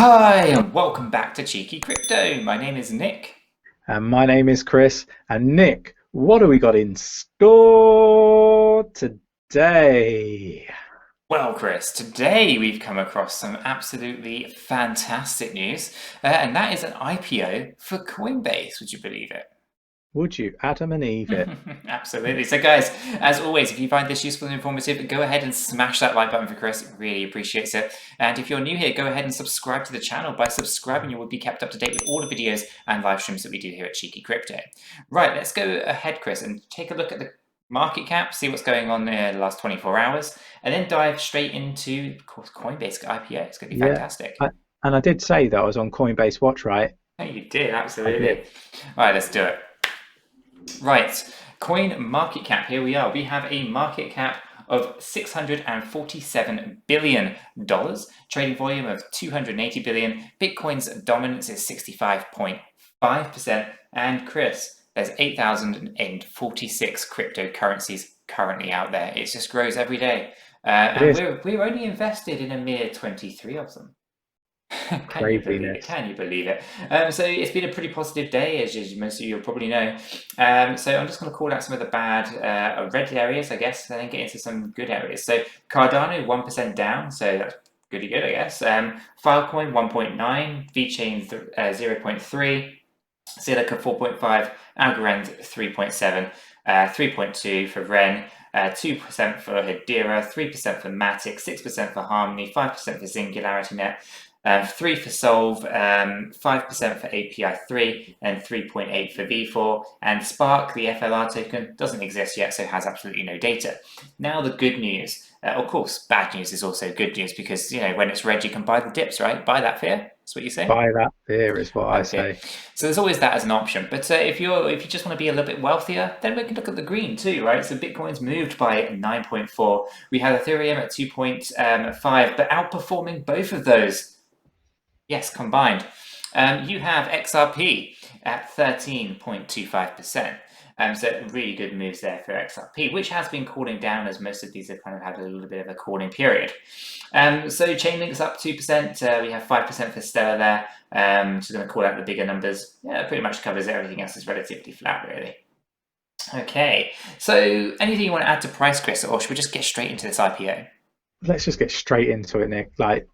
Hi, and welcome back to Cheeky Crypto. My name is Nick. And my name is Chris. And Nick, what have we got in store today? Well, Chris, today we've come across some absolutely fantastic news, and that is an IPO for Coinbase. Would you believe it? Would you Adam and Eve it? Absolutely. So, guys, as always, if you find this useful and informative, go ahead and smash that like button for Chris. It really appreciates it. And if you're new here, go ahead and subscribe to the channel. By subscribing, you will be kept up to date with all the videos and live streams that we do here at Cheeky Crypto. Right, let's go ahead, Chris, and take a look at the market cap, see what's going on there the last 24 hours, and then dive straight into Coinbase IPO. It's going to be Yeah. fantastic. And I did say that I was on Coinbase Watch, right? Oh, you did, absolutely. I did. All right, let's do it. Right, coin market cap, here we are. We have a market cap of $647 billion, trading volume of 280 billion. Bitcoin's dominance is 65.5%. And Chris, there's 8,046 cryptocurrencies currently out there. It just grows every day. And we're only invested in a mere 23 of them. Can you believe it? Can you believe it? So it's been a pretty positive day, as most of you probably know. So I'm just going to call out some of the bad red areas, I guess, and then get into some good areas. So Cardano, 1% down, so that's pretty good, I guess. Filecoin, 1.9, VeChain, 0.3, Silica, 4.5, Algorand, 3.7, 3.2 for Ren, 2% for Hedera, 3% for Matic, 6% for Harmony, 5% for SingularityNet, 3 for Solve, 5% for API3, and 3.8 for V4. And Spark, the FLR token, doesn't exist yet, so has absolutely no data. Now the good news. Of course, bad news is also good news because, you know, when it's red, you can buy the dips, right? Buy that fear. That's what you say. Buy that fear is what I say. So there's always that as an option. But if you just want to be a little bit wealthier, then we can look at the green too, right? So Bitcoin's moved by 9.4. We have Ethereum at 2.5, but outperforming both of those. Yes, combined. You have XRP at 13.25%. So really good moves there for XRP, which has been cooling down as most of these have kind of had a little bit of a cooling period. So Chainlink's up 2%. We have 5% for Stellar there. Just going to call out the bigger numbers. Yeah, pretty much covers it. Everything else is relatively flat, really. Okay, so anything you want to add to price, Chris, or should we just get straight into this IPO? Let's just get straight into it, Nick. Like,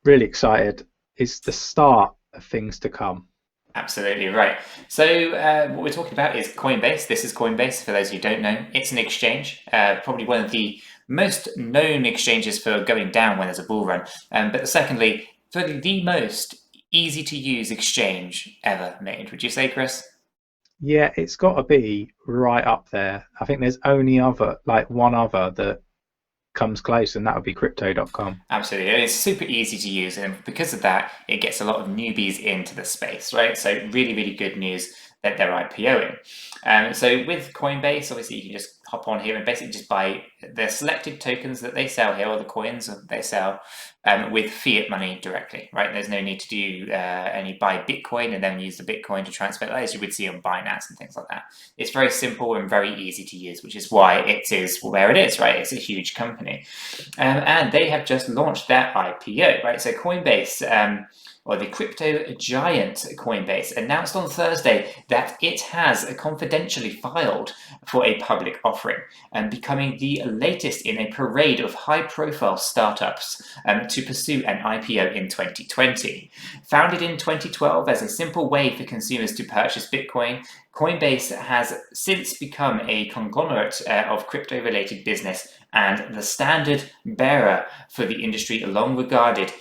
really excited. It's the start of things to come. Absolutely right. So what we're talking about is Coinbase. This is Coinbase, for those who don't know. It's an exchange, probably one of the most known exchanges for going down when there's a bull run. But secondly, for the most easy to use exchange ever made. Would you say, Chris? Yeah, it's got to be right up there. I think there's only one other that comes close, and that would be crypto.com. Absolutely. It's super easy to use, and because of that, it gets a lot of newbies into the space, right? So really, really good news that they're IPOing. So with Coinbase, obviously you can just hop on here and basically just buy the selected tokens that they sell here, or the coins that they sell, with fiat money directly, right? There's no need to do any buy Bitcoin and then use the Bitcoin to transfer that, as you would see on Binance and things like that. It's very simple and very easy to use, which is why it is where it is, right? It's a huge company. And they have just launched their IPO, right? So Coinbase, or the crypto giant Coinbase, announced on Thursday that it has confidentially filed for a public offering and becoming the latest in a parade of high-profile startups to pursue an IPO in 2020. Founded in 2012 as a simple way for consumers to purchase Bitcoin, Coinbase has since become a conglomerate of crypto-related business and the standard bearer for the industry, long regarded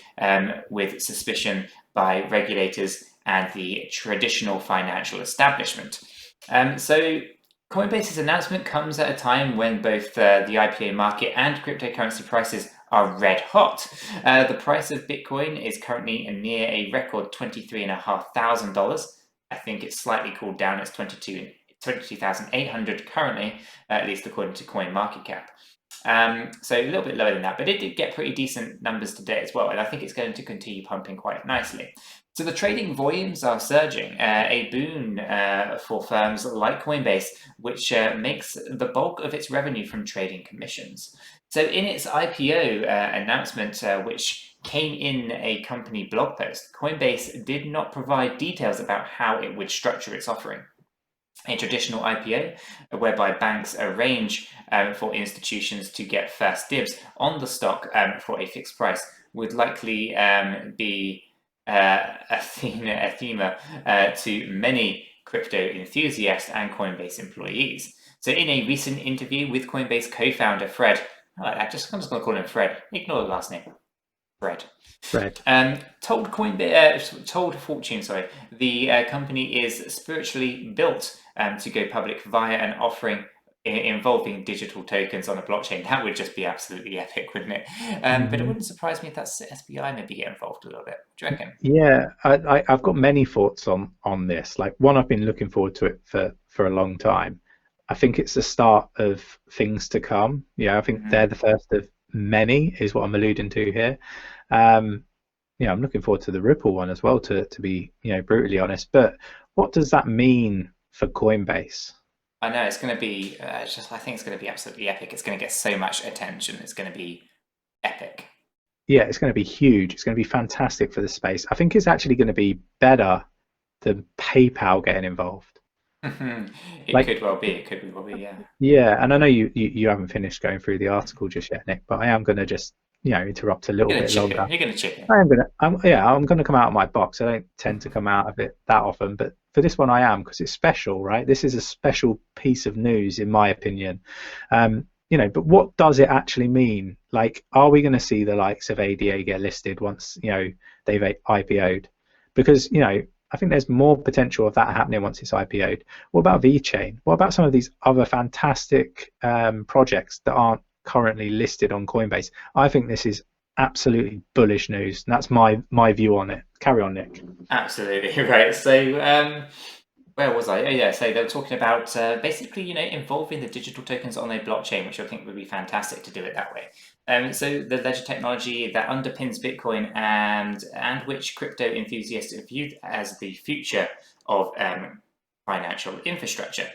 with suspicion by regulators and the traditional financial establishment. So Coinbase's announcement comes at a time when both the IPO market and cryptocurrency prices are red hot. The price of Bitcoin is currently near a record $23,500. I think it's slightly cooled down. It's 22,800 currently, at least according to CoinMarketCap. So a little bit lower than that, but it did get pretty decent numbers today as well, and I think it's going to continue pumping quite nicely. So the trading volumes are surging, a boon for firms like Coinbase, which makes the bulk of its revenue from trading commissions. So in its IPO announcement, which came in a company blog post, Coinbase did not provide details about how it would structure its offering. A traditional IPO, whereby banks arrange for institutions to get first dibs on the stock for a fixed price, would likely be a theme to many crypto enthusiasts and Coinbase employees. So in a recent interview with Coinbase co-founder Fred, I like that, I'm just going to call him Fred, ignore the last name, Fred. Told Fortune, the company is spiritually built to go public via an offering involving digital tokens on a blockchain. That would just be absolutely epic, wouldn't it? But it wouldn't surprise me if that's SBI maybe get involved a little bit. What do you reckon? Yeah, I've got many thoughts on this. Like, one, I've been looking forward to it for a long time. I think it's the start of things to come. Yeah, I think they're the first of many, is what I'm alluding to here. I'm looking forward to the Ripple one as well, to be brutally honest. But what does that mean for Coinbase? I know it's going to be I think it's going to be absolutely epic. It's going to get so much attention. It's going to be epic. Yeah, it's going to be huge. It's going to be fantastic for the space. I think it's actually going to be better than PayPal getting involved. It could well be, yeah. Yeah, and I know you haven't finished going through the article just yet, Nick, but I am going to just interrupt a little bit longer. You're going to chip in. I'm going to come out of my box. I don't tend to come out of it that often, but for this one I am, because it's special, right? This is a special piece of news, in my opinion. But what does it actually mean? Like, are we going to see the likes of ADA get listed once they've IPO'd? Because I think there's more potential of that happening once it's IPO'd. What about VeChain? What about some of these other fantastic projects that aren't currently listed on Coinbase? I think this is absolutely bullish news, and that's my view on it. Carry on, Nick. Absolutely right. So where was I? Oh yeah, so they were talking about basically involving the digital tokens on a blockchain, which I think would be fantastic to do it that way. So the ledger technology that underpins Bitcoin and which crypto enthusiasts view as the future of financial infrastructure.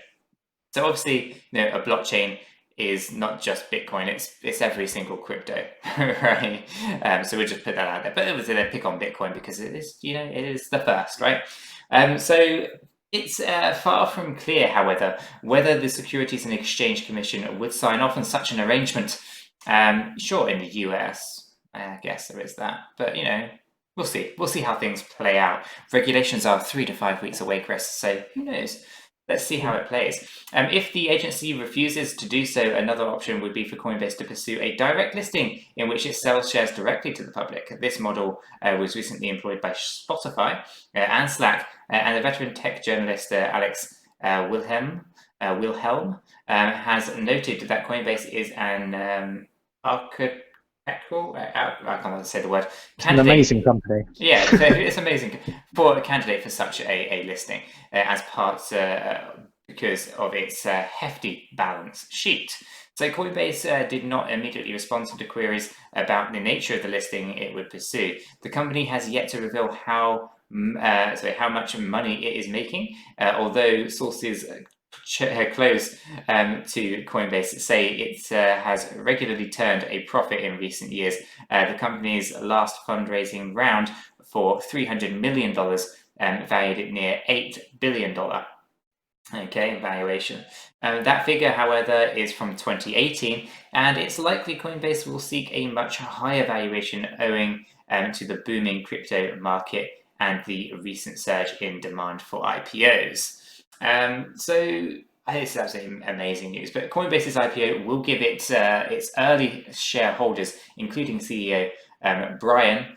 So obviously, a blockchain is not just Bitcoin; it's every single crypto, right? So we'll just put that out there. But obviously, they pick on Bitcoin because it is, it is the first, right? So it's far from clear, however, whether the Securities and Exchange Commission would sign off on such an arrangement. Sure, in the US, I guess there is that, but we'll see. We'll see how things play out. Regulations are 3 to 5 weeks away, Chris. So who knows? Let's see how it plays. If the agency refuses to do so, another option would be for Coinbase to pursue a direct listing in which it sells shares directly to the public. This model was recently employed by Spotify and Slack, and the veteran tech journalist Alex Wilhelm has noted that Coinbase is an architectural, I can't say the word. An amazing company. Yeah, it's amazing for a candidate for such a listing as part because of its hefty balance sheet. So Coinbase did not immediately respond to the queries about the nature of the listing it would pursue. The company has yet to reveal how much money it is making, although sources close to Coinbase say it has regularly turned a profit in recent years. The company's last fundraising round for $300 million valued at near $8 billion. Valuation. That figure, however, is from 2018, and it's likely Coinbase will seek a much higher valuation owing to the booming crypto market and the recent surge in demand for IPOs. So I think it's absolutely amazing news. But Coinbase's IPO will give it its early shareholders, including CEO Brian,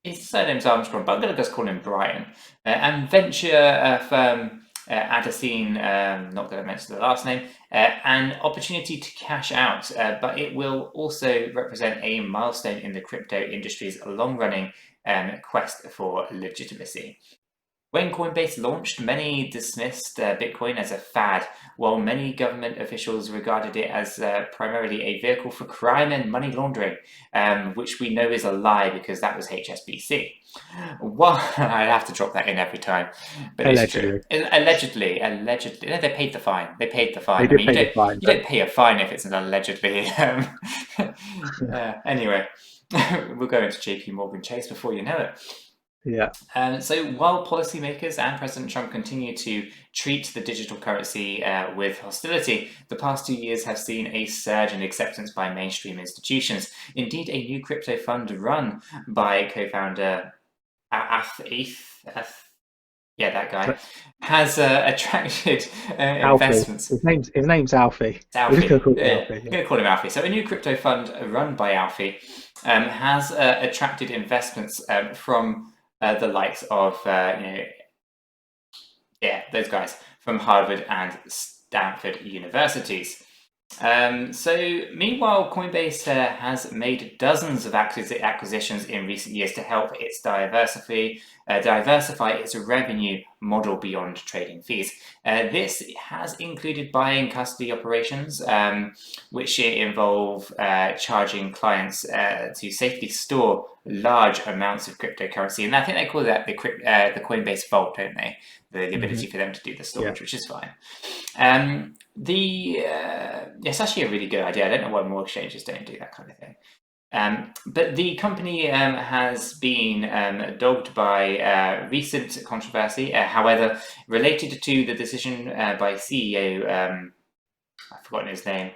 his surname's Armstrong, but I'm going to just call him Brian, and venture firm 𝗕𝗘𝗪𝗔𝗥𝗘, not going to mention the last name, an opportunity to cash out, but it will also represent a milestone in the crypto industry's long-running quest for legitimacy. When Coinbase launched, many dismissed Bitcoin as a fad, while many government officials regarded it as primarily a vehicle for crime and money laundering, which we know is a lie because that was HSBC. Well, I have to drop that in every time, but Allegedly. it's true. Allegedly. No, they paid the fine. They paid the fine. They did pay the fine, you don't pay a fine if it's an allegedly. Anyway, we'll go into JP Chase before you know it. Yeah. So while policymakers and President Trump continue to treat the digital currency with hostility, the past 2 years have seen a surge in acceptance by mainstream institutions. Indeed, a new crypto fund run by co-founder that guy, has attracted investments. His name's 𝗲𝗙𝗓. 𝗲𝗙𝗓. We're going to call him 𝗲𝗙𝗓. So a new crypto fund run by 𝗲𝗙𝗓 has attracted investments from the likes of those guys from Harvard and Stanford universities. So meanwhile, Coinbase has made dozens of acquisitions in recent years to help its diversify its revenue model beyond trading fees. This has included buying custody operations, which involve charging clients to safely store large amounts of cryptocurrency, and I think they call that the Coinbase Vault, don't they? The ability for them to do the storage, which is fine. It's actually a really good idea. I don't know why more exchanges don't do that kind of thing. But the company has been dogged by recent controversy. However, related to the decision by CEO, I've forgotten his name.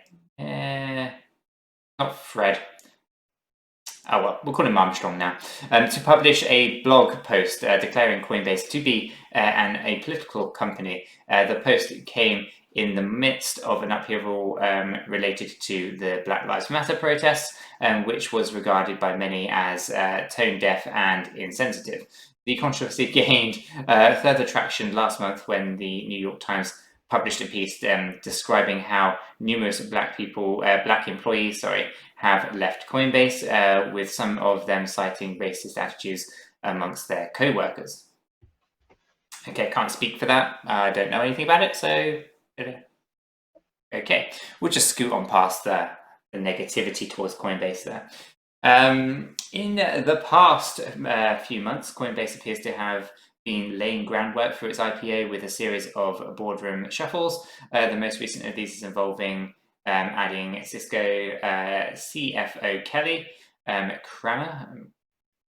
Not Fred. Oh well, we'll call him Armstrong now, to publish a blog post declaring Coinbase to be a political company. The post came in the midst of an upheaval related to the Black Lives Matter protests, which was regarded by many as tone deaf and insensitive. The controversy gained further traction last month when the New York Times published a piece describing how numerous black employees, have left Coinbase, with some of them citing racist attitudes amongst their co-workers. Okay, can't speak for that. I don't know anything about it, so okay, we'll just scoot on past the negativity towards Coinbase there. In the past few months, Coinbase appears to have been laying groundwork for its IPO with a series of boardroom shuffles. The most recent of these is involving adding Cisco CFO 𝗕𝗘𝗪𝗓, I'm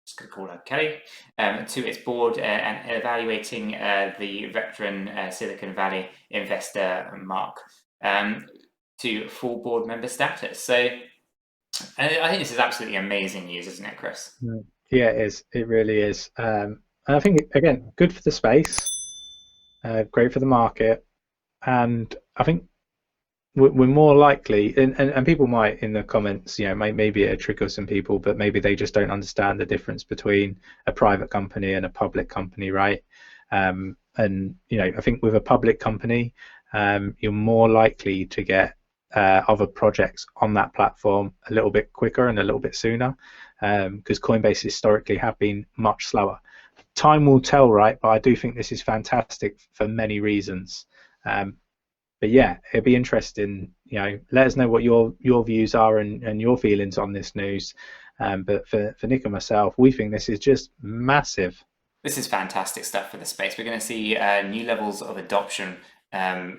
just going to call her Kelly, to its board and evaluating the veteran Silicon Valley investor Mark to full board member status. So I think this is absolutely amazing news, isn't it, Chris? Yeah, it is. It really is. And I think, again, good for the space, great for the market, and I think we're more likely, and people might in the comments, maybe it'll trigger some people, but maybe they just don't understand the difference between a private company and a public company, right? And I think with a public company, you're more likely to get other projects on that platform a little bit quicker and a little bit sooner, because Coinbase historically have been much slower. Time will tell, right? But I do think this is fantastic for many reasons. But yeah, it'd be interesting. Let us know what your views are and your feelings on this news. But for Nick and myself, we think this is just massive. This is fantastic stuff for the space. We're going to see new levels of adoption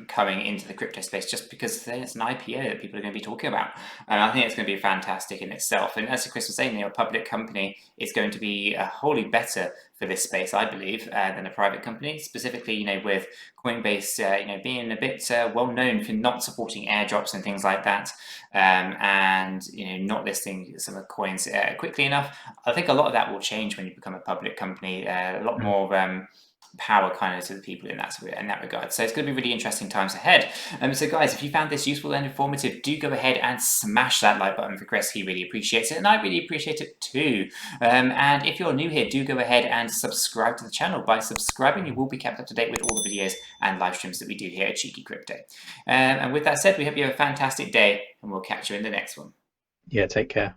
coming into the crypto space just because it's an IPO that people are going to be talking about. And I think it's going to be fantastic in itself. And as Chris was saying, a public company is going to be wholly better for this space, I believe, than a private company. Specifically, with Coinbase, being a bit well known for not supporting airdrops and things like that, and not listing some of the coins quickly enough. I think a lot of that will change when you become a public company. A lot more power kind of to the people in that regard. So it's going to be really interesting times ahead. So guys, if you found this useful and informative, do go ahead and smash that like button for Chris. He really appreciates it, and I really appreciate it too. And if you're new here, do go ahead and subscribe to the channel. By subscribing, you will be kept up to date with all the videos and live streams that we do here at Cheeky Crypto. And with that said, we hope you have a fantastic day, and we'll catch you in the next one. Yeah, take care.